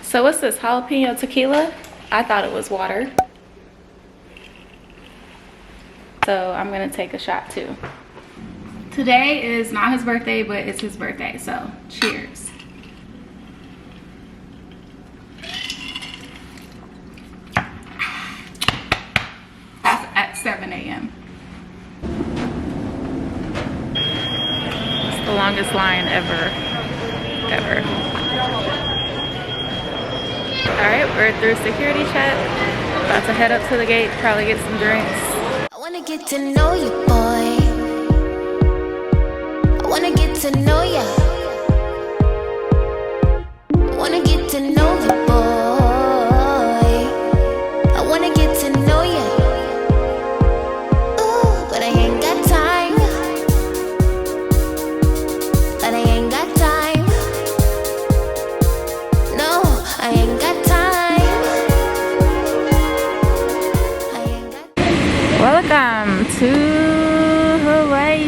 So what's this, jalapeno tequila? I thought it was water. So I'm gonna take a shot too. Today is not his birthday, but it's his birthday, so cheers. That's at 7 a.m. It's the longest line ever. Alright, we're through security check. About to head up to the gate, probably get some drinks. I wanna get to know you, boy. I wanna get to know ya. I wanna get to know you, boy. I wanna get to know ya. Ooh, but I ain't got time. But I ain't got time. No, I ain't got time. I ain't got time. Welcome to Hawaii.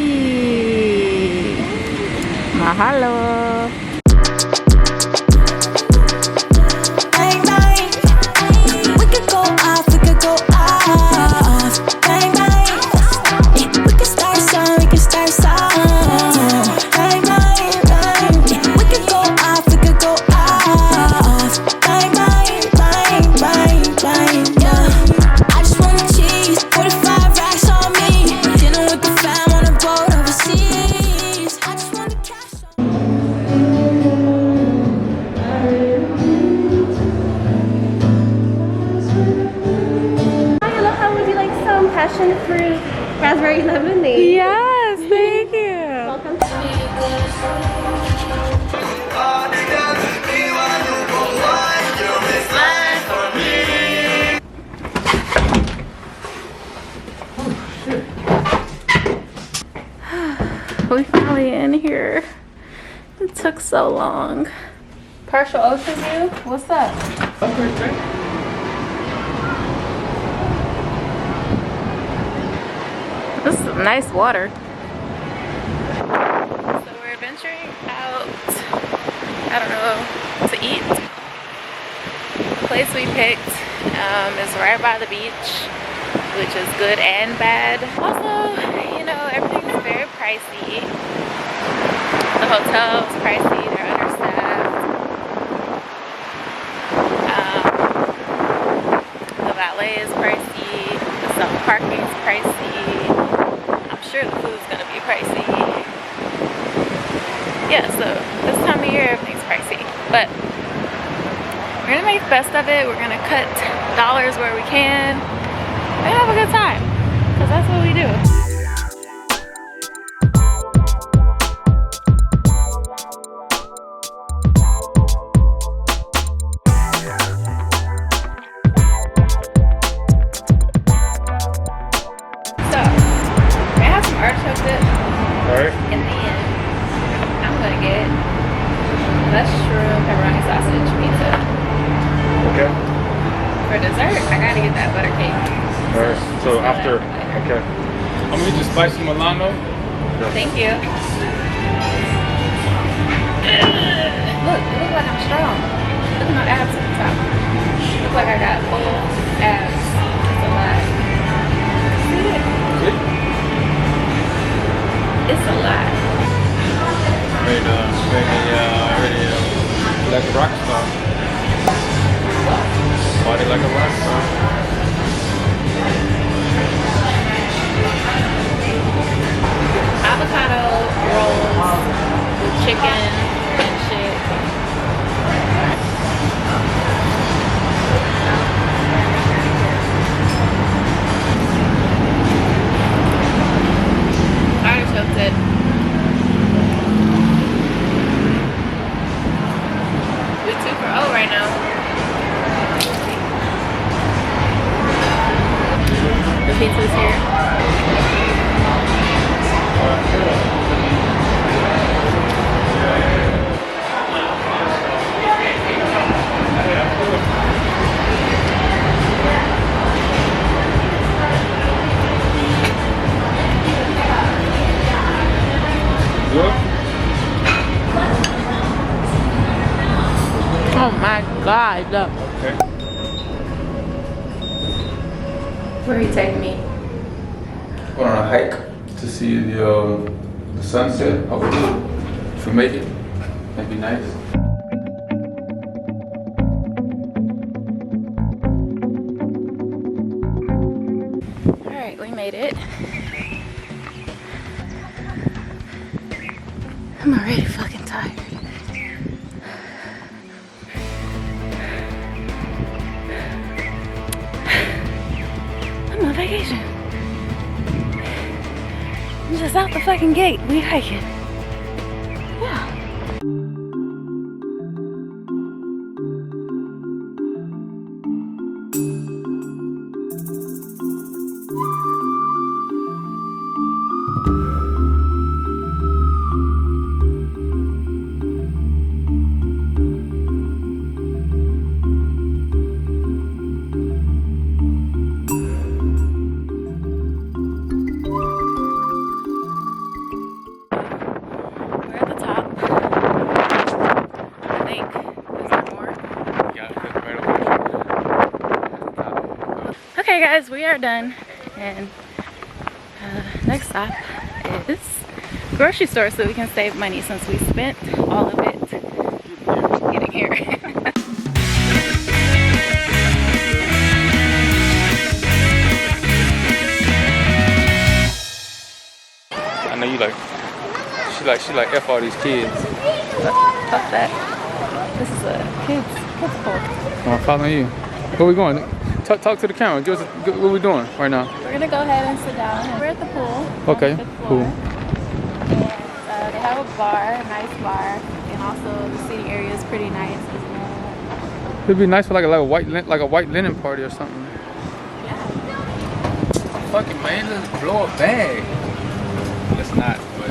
Mahalo. Bang, bang. We could go off, we could go off. Bang, bang. We can start some, we can start some. Bang, bang, bang. We could go off, we could go off. Bang, bang, bang, bang, bang, yeah. I just want cheese, 45 racks on me. Dinner with the fam on a boat overseas. I just want the cash on me. Hi, Aloha. Would you like some passion fruit raspberry lemonade? Yes, thank you. Welcome. We finally in here. It took so long. Partial ocean view? What's up? This is some nice water. So we're venturing out, I don't know, to eat. The place we picked is right by the beach, which is good and bad. Also, you know, everything's very pricey. The hotel's pricey, they're understaffed. The valet is pricey, the self-parking is pricey. I'm sure the food's gonna be pricey. Yeah, so this time of year, everything's pricey. But we're gonna make the best of it. We're gonna cut dollars where we can and have a good time, because that's what we do. So, I have some artichoke dip. Alright. And then I'm gonna get mushroom pepperoni sausage pizza. Okay. For dessert, I gotta get that butter cake. Alright. So after. Okay. I'm gonna get the spicy Milano. Thank you. Look, it looks like I'm strong. Look at my abs at the top. Look like I got full abs. It's a lot. See it? It's a lot. Ready like a rock star. Body like a rock star. Avocado rolls with chicken and shit. Artichoke dip. We 2 for 0 right now. I know. Okay. Where are you taking me? Going on a hike to see the sunset. Hopefully, if we make it, that'd be nice. Alright, we made it. I'm already fucking tired. I'm on vacation. I'm just out the fucking gate. We hiking. Yeah. Okay guys, we are done, and next stop is grocery store so we can save money since we spent all of it getting here. I know you like. She like F all these kids. Fuck that. This is a kids pool. I'm following you. Where we going? Talk to the camera. Give us what are we doing right now? We're gonna go ahead and sit down. We're at the pool. Okay, cool. And they have a bar, a nice bar, and also the seating area is pretty nice as well. It'd be nice for like a white linen party or something. Yeah. Fucking man, let's blow a bag. Let's not, but.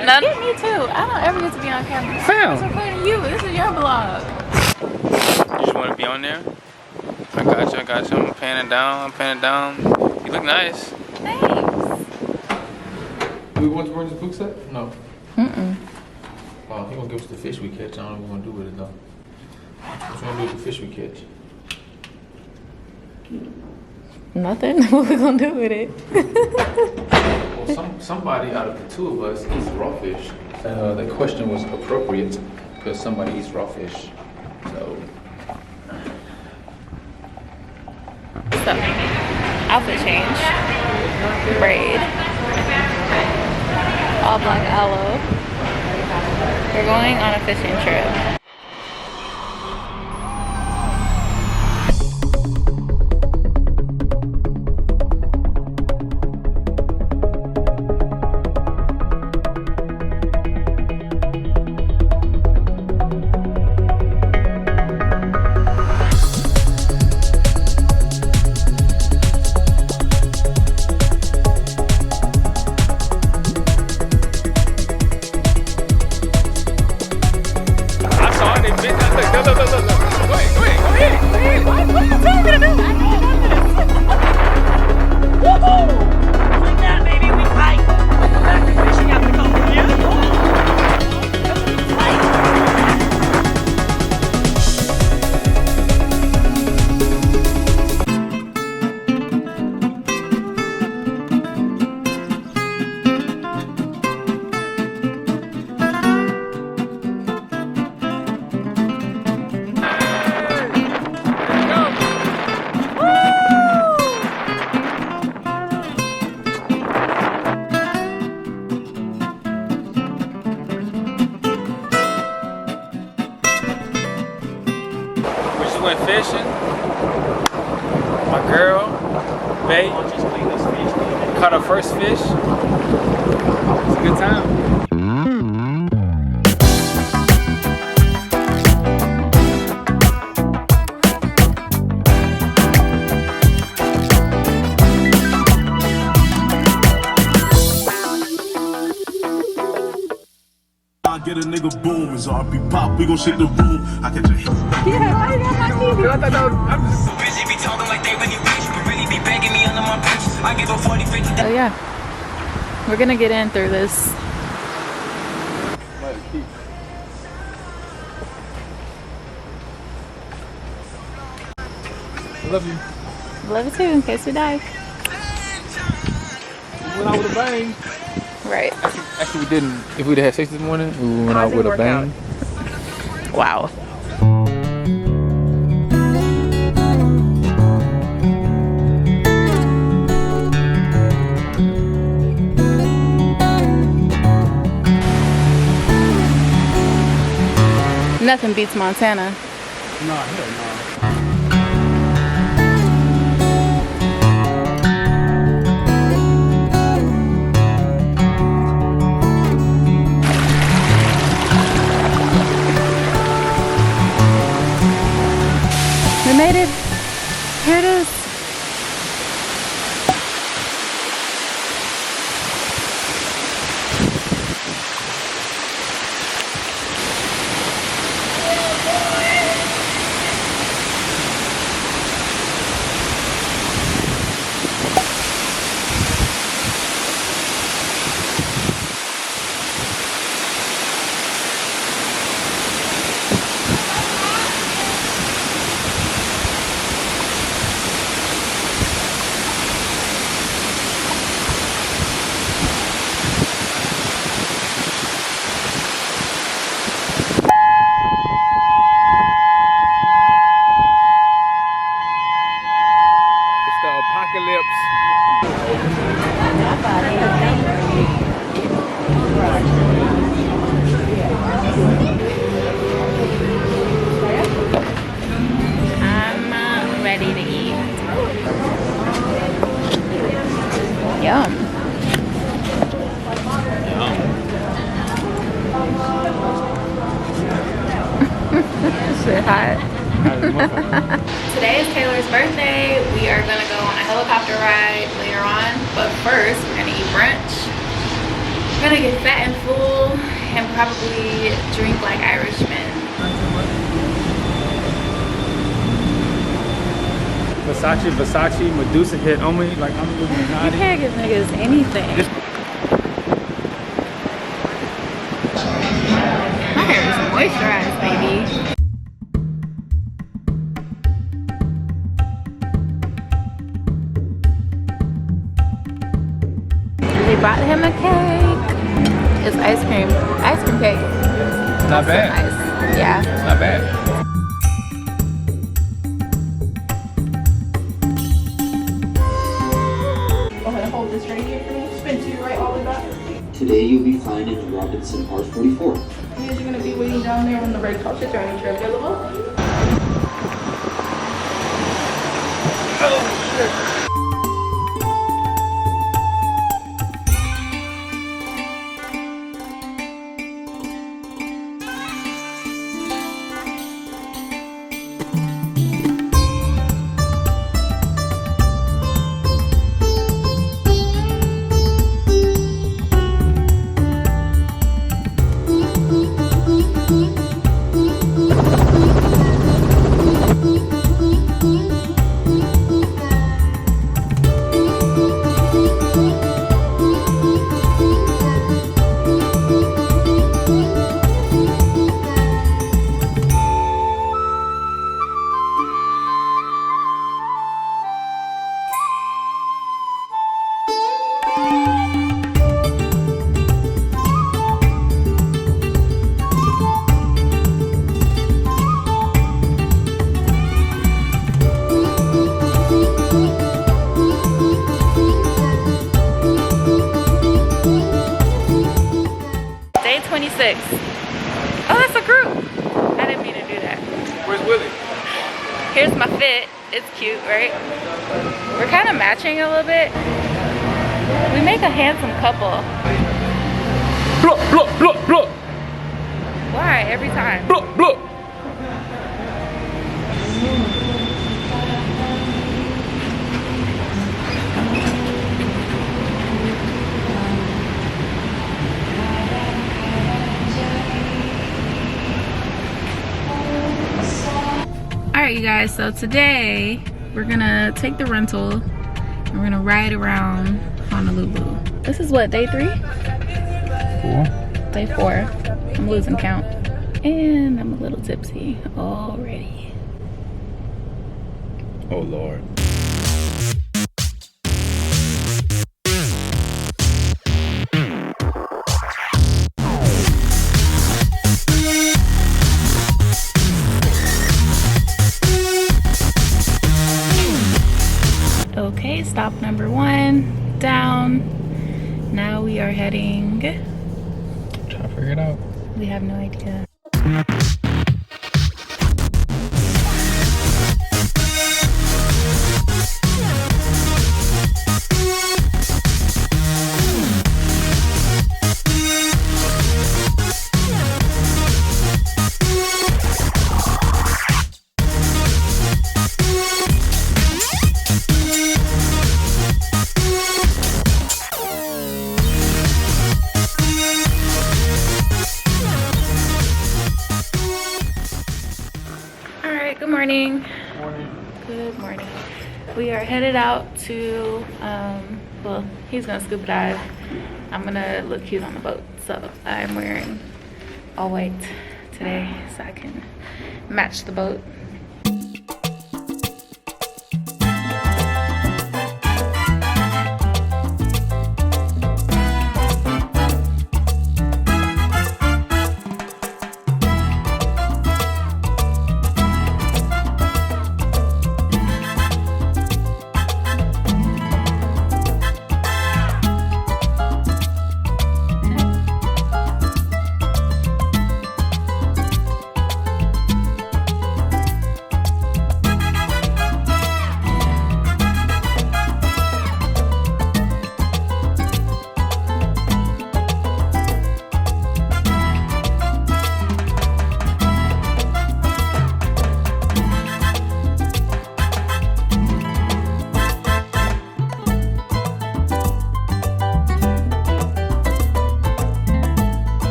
No, me too. I don't ever get to be on camera. Fam. It's recording you. This is your vlog. You just want to be on there? I got you. I'm panning down. You look nice. Thanks. Do we want to bring this book set? No. Mm-mm. Oh, he gonna give us the fish we catch. I don't know what we're gonna do with it though. What you gonna do with the fish we catch? Nothing. What we gonna do with it? Well, somebody out of the two of us eats raw fish. The question was appropriate because somebody eats raw fish. So. So, outfit change. Braid. All black aloe. We're going on a fishing trip. Went fishing. My girl, Bae, caught her first fish. It's a good time. Get a nigga boom, it's RP pop, we gon' shake the room. I catch a hit. Yeah, why you got my TV? I'm just busy be talking like they really rich, but really be begging me under my bitch. I give a 40, 50. Oh yeah. We're gonna get in through this. Love you. Love it too, in case we die. We went out with a bang. Right. Actually, we didn't. If we'd had sex this morning, we went out with a bang. Wow. Nothing beats Montana. Nah, hell no. We made it. Here it is. I'm ready to eat. Yum. Shit hot. Today is Taylor's birthday. We are gonna go on a helicopter ride later on, but first we're gonna eat brunch. We're gonna get fat and full and probably drink like Irishmen. Versace, Medusa hit on me like I'm You Illuminati. can't give niggas anything. My hair is moisturized, baby. They brought him a cake. It's ice cream cake. Not bad. Nice. Yeah. It's not bad. Hold this right here for me. Spin to your right all the way back. Today you'll be flying into Robinson R44. You guys are gonna be waiting down there when the red carpet journey trip available. Day 26. Oh, that's a group. I didn't mean to do that. Where's Willie? Here's my fit. It's cute, right? We're kind of matching a little bit. We make a handsome couple. Blah, blah, blah, blah. Why? Every time. Blah, blah. Alright you guys, so today we're gonna take the rental and we're gonna ride around Honolulu. This is what, day 3? 4. Day 4. I'm losing count. And I'm a little tipsy already. Oh Lord. Okay, stop number 1 down. Now we are heading. Try to figure it out. We have no idea. Good morning. Good morning. We are headed out to, well, he's gonna scuba dive. I'm gonna look cute on the boat. So I'm wearing all white today so I can match the boat.